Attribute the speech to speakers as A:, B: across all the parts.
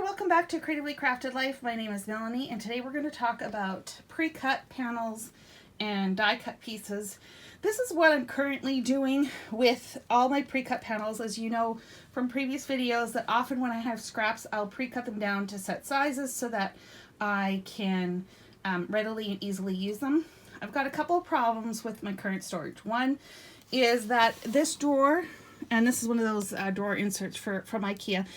A: welcome back to Creatively Crafted Life. My name is Melanie, and today we're going to talk about pre-cut panels and die cut pieces. This is what I'm currently doing with all my pre-cut panels. As you know from previous videos, that often when I have scraps, I'll pre-cut them down to set sizes so that I can readily and easily use them. I've got a couple of problems with my current storage. One is that this drawer, and this is one of those drawer inserts from IKEA,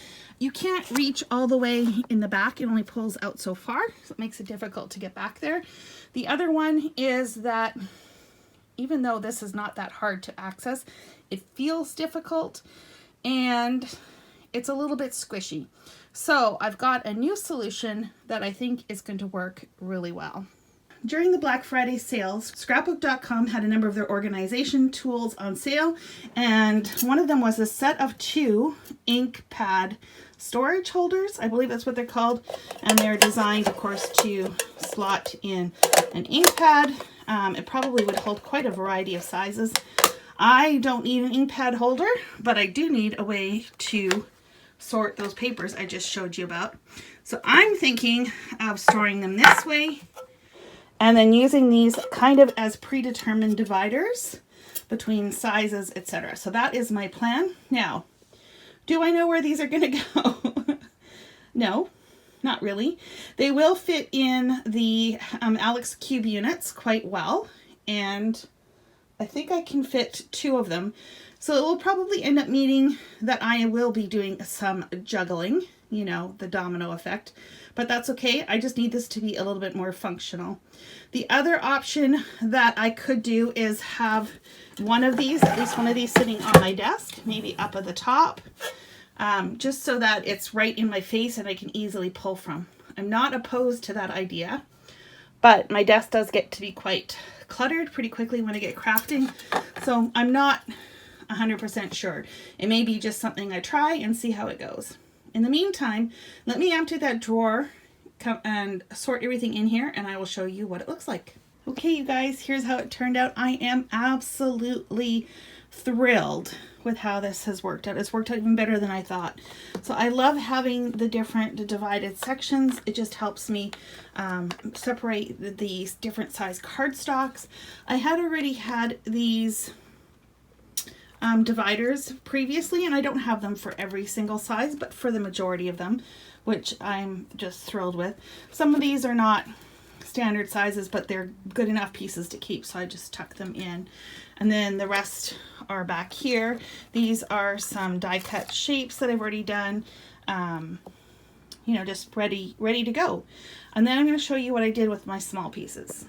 A: you can't reach all the way in the back. It only pulls out so far, so it makes it difficult to get back there. The other one is that even though this is not that hard to access, it feels difficult and it's a little bit squishy. So I've got a new solution that I think is going to work really well. During the Black Friday sales, scrapbook.com had a number of their organization tools on sale, and one of them was a set of 2 ink pad storage holders. I believe that's what they're called, and they're designed, of course, to slot in an ink pad. It probably would hold quite a variety of sizes. I don't need an ink pad holder, but I do need a way to sort those papers I just showed you about. So I'm thinking of storing them this way, and then using these kind of as predetermined dividers between sizes, etc. So that is my plan. Now, do I know where these are going to go? No, not really. They will fit in the Kallax cube units quite well, and I think I can fit 2 of them. So it will probably end up meaning that I will be doing some juggling, you know, the domino effect, but that's okay. I just need this to be a little bit more functional. The other option that I could do is have one of these, at least one of these, sitting on my desk, maybe up at the top, just so that it's right in my face and I can easily pull from. I'm not opposed to that idea, but my desk does get to be quite cluttered pretty quickly when I get crafting, so I'm not 100% sure. It may be just something I try and see how it goes. In the meantime, let me empty that drawer and sort everything in here, and I will show you what it looks like. Okay, you guys, here's how it turned out. I am absolutely thrilled with how this has worked out. It's worked out even better than I thought. So I love having the different divided sections. It just helps me separate these different size cardstocks. I had already had these dividers previously, and I don't have them for every single size, but for the majority of them, which I'm just thrilled with. Some of these are not standard sizes, but they're good enough pieces to keep, so I just tuck them in. And then the rest are back here. These are some die cut shapes that I've already done, you know, just ready to go. And then I'm going to show you what I did with my small pieces.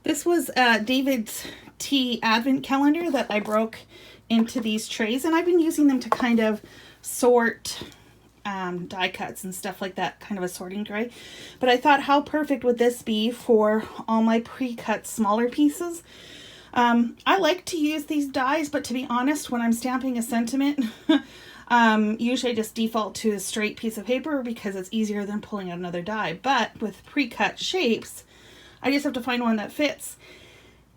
A: This was David's Tea Advent calendar that I broke into these trays, and I've been using them to kind of sort die cuts and stuff like that, kind of a sorting tray. But I thought, how perfect would this be for all my pre-cut smaller pieces? I like to use these dies, but to be honest, when I'm stamping a sentiment, usually I just default to a straight piece of paper because it's easier than pulling out another die. But with pre-cut shapes, I just have to find one that fits,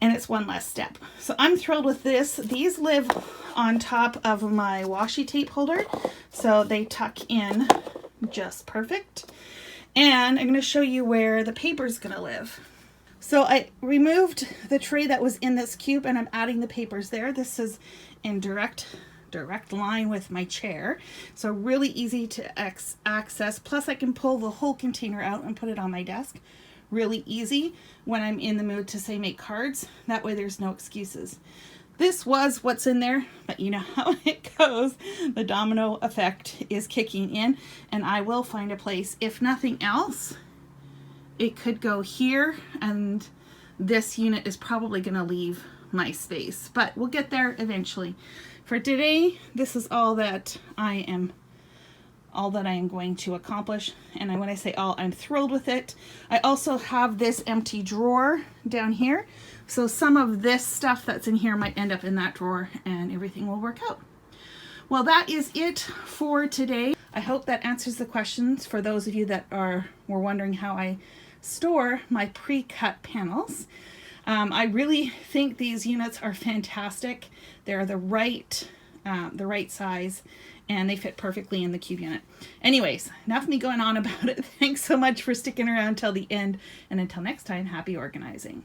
A: and it's one less step. So I'm thrilled with this. These live on top of my washi tape holder, so they tuck in just perfect. And I'm going to show you where the paper is going to live. So I removed the tray that was in this cube, and I'm adding the papers there. This is in direct line with my chair, so really easy to access. Plus I can pull the whole container out and put it on my desk. Really easy when I'm in the mood to, say, make cards. That way there's no excuses. This was what's in there, but you know how it goes. The domino effect is kicking in, and I will find a place. If nothing else, it could go here, and this unit is probably going to leave my space, but we'll get there eventually. For today, this is all that I am going to accomplish, and when I say all, I'm thrilled with it. I also have this empty drawer down here, so some of this stuff that's in here might end up in that drawer, and everything will work out. Well, that is it for today. I hope that answers the questions for those of you that were wondering how I store my pre-cut panels. I really think these units are fantastic. They're the right size, and they fit perfectly in the cube unit. Anyways, enough of me going on about it. Thanks so much for sticking around till the end, and until next time, happy organizing.